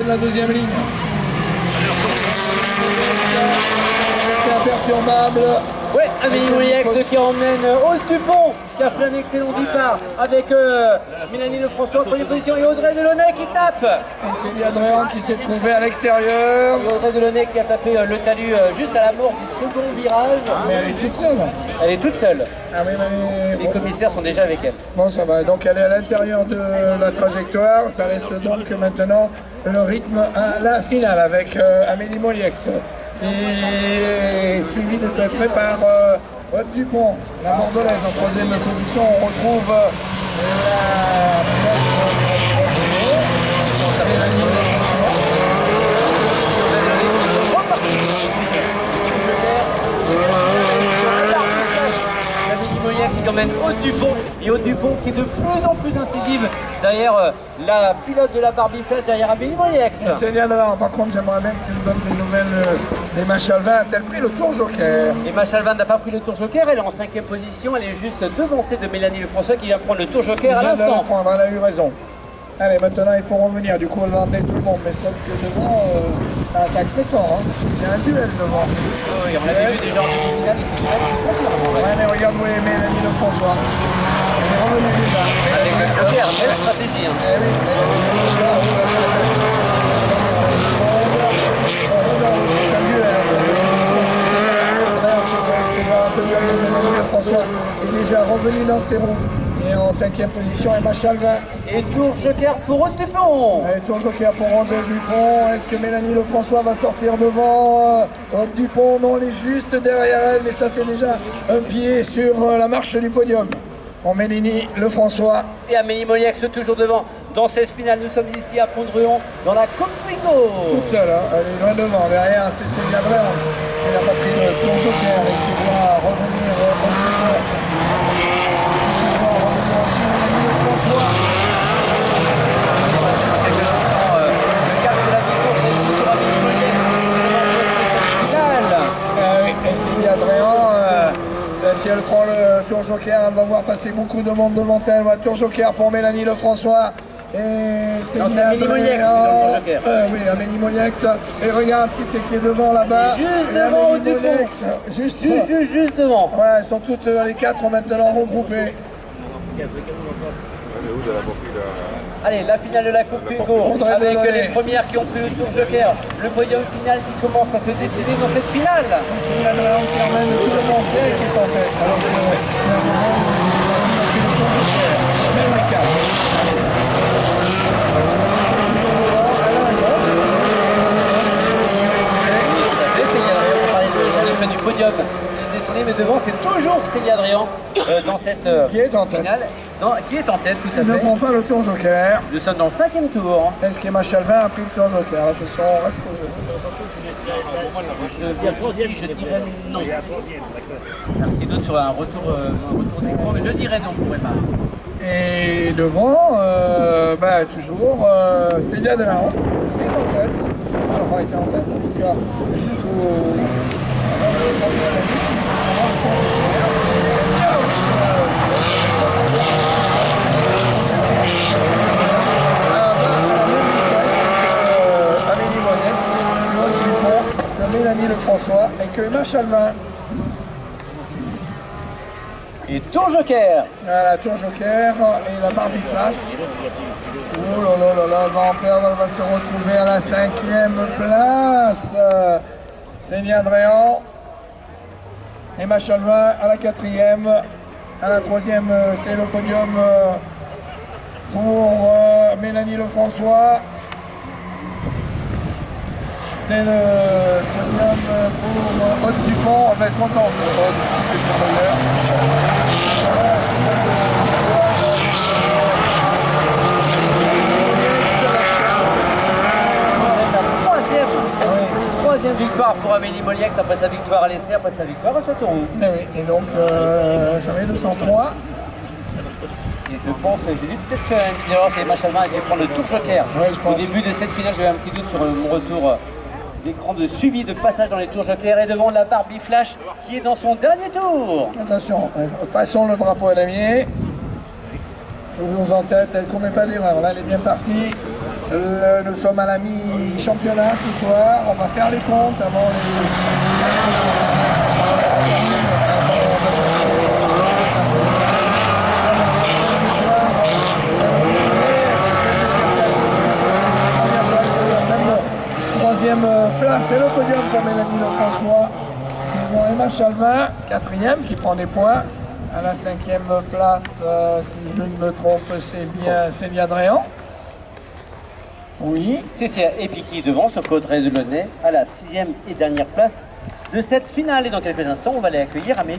La deuxième ligne. C'est imperturbable. Oui, Amélie Moliac qui emmène Aude Dupont qui a fait un excellent départ avec Mélanie Lefrançois en première position et Audrey Delaunay qui tape. Et c'est Célia Dréan qui s'est trouvée à l'extérieur. Et Audrey Delaunay qui a tapé le talus juste à la mort du second virage. Mais elle est toute seule. Elle est toute seule. Ah oui, mais Les commissaires sont déjà avec elle. Bon, ça va. Donc elle est à l'intérieur de la trajectoire. Ça laisse donc maintenant le rythme à la finale avec Amélie Moliac qui est suivie de très près par Aude Dupont, la Bordelaise. En troisième position, on retrouve qui emmène Aude Dupont et Aude Dupont qui est de plus en plus incisive derrière la pilote de la Barbie Flat derrière Amélie Moliac. Célia Dréan, par contre j'aimerais bien que tu me donnes des nouvelles d'Emma Chalvin. A-t-elle pris le tour joker? Emma Chalvin n'a pas pris le tour joker, elle est en 5e position, elle est juste devancée de Mélanie Lefrançois qui vient prendre le tour joker à l'instant. Elle a eu raison. Allez, maintenant il faut revenir, du coup elle va emmener tout le monde, mais sauf que devant, ça attaque très fort, hein. Il y a un duel devant. Oui, on l'avait vu déjà en demi-finale, ouais, mais regarde où est Mélanie Lefrançois. Elle est revenue déjà. avec le joker, belle stratégie. Hein. Eh oui, François est déjà revenu dans ses roues. Et en 5e position, Emma Chalvin. Et tour joker pour Aude Dupont. Et tour joker pour Aude Dupont. Est-ce que Mélanie Lefrançois va sortir devant Aude Dupont? Non, elle est juste derrière elle, mais ça fait déjà un pied sur la marche du podium. Pour Mélanie Lefrançois. Et Amélie Moliac toujours devant. Dans cette finale, nous sommes ici à Pont-de-Ruan, dans la Coupe Twingo. Toute seule, hein. Elle est loin devant. Derrière, c'est Célia Dréan. Elle n'a pas pris le tour joker et qui doit revenir et Célia Dréan, si elle prend le tour joker, elle va voir passer beaucoup de monde devant elle. Va tour joker pour Mélanie Lefrançois. Et c'est Amélie Moliac, le joker. Oui, Amélie Moliac, ça. Et regarde qui c'est qui est devant là-bas. Juste devant Aude Dupont. Juste devant. Ouais, elles sont toutes les quatre maintenant regroupées. Allez, la finale de la Coupe Twingo avec les premières qui ont pris le tour joker. Le podium final qui commence à se décider dans cette finale. Célia Dréan qui emmène tout le monde, c'est elle qui est en fait. Alors du podium qui se dessinait, mais devant c'est toujours Célia Dréan dans cette qui est en tête. finale. Non, qui est en tête, tout à Elle ne fait. prend pas le tour joker. Nous sommes dans le 5e tour. Est-ce qu'Emma Chalvin a pris le tour joker? La question reste posée. Je dirais non. Un petit doute sur un retour d'écran, mais je dirais non pour Emma. Et devant, toujours Célia Dréan qui est en tête. Alors, elle était en tête, en tout cas, jusqu'au... Amélie Moliac, Aude Dupont, Mélanie Lefrançois et que Emma Chalvin. Et tour joker. La tour joker et la Barbie Flash. Oh là là là là, elle va en perdre, elle va se retrouver à la 5e place. Célia Dréan, Emma Chalvin à la 4e. À la 3e, c'est le podium pour Mélanie Lefrançois. C'est le podium pour Aude Dupont. On va être content pour Aude Troisième victoire pour Amélie Moliac après sa victoire à l'essai, après sa victoire à Châteauroux. Et donc, j'avais 203. Et je pense que j'ai dû peut-être faire une petite erreur, c'est Emma Chalvin qui prend le tour joker. Ouais, je pense. Au début de cette finale, j'avais un petit doute sur mon retour d'écran de suivi de passage dans les tours jokers et devant la Barbie Flash qui est dans son dernier tour. Attention, passons le drapeau à damier. Toujours en tête, elle ne commet pas d'erreur. Là, elle est bien partie. Nous sommes à la mi-championnat ce soir. On va faire les comptes avant troisième place, c'est le podium pour Mélanie Lefrançois. Bon, Emma Chalvin, quatrième, qui prend des points. À la cinquième place, si je ne me trompe, c'est bien Célia Dréan. Oui. CCA Epiki devant ce Audrey Delaunay à la 6e et dernière place de cette finale. Et dans quelques instants, on va aller accueillir Amélie.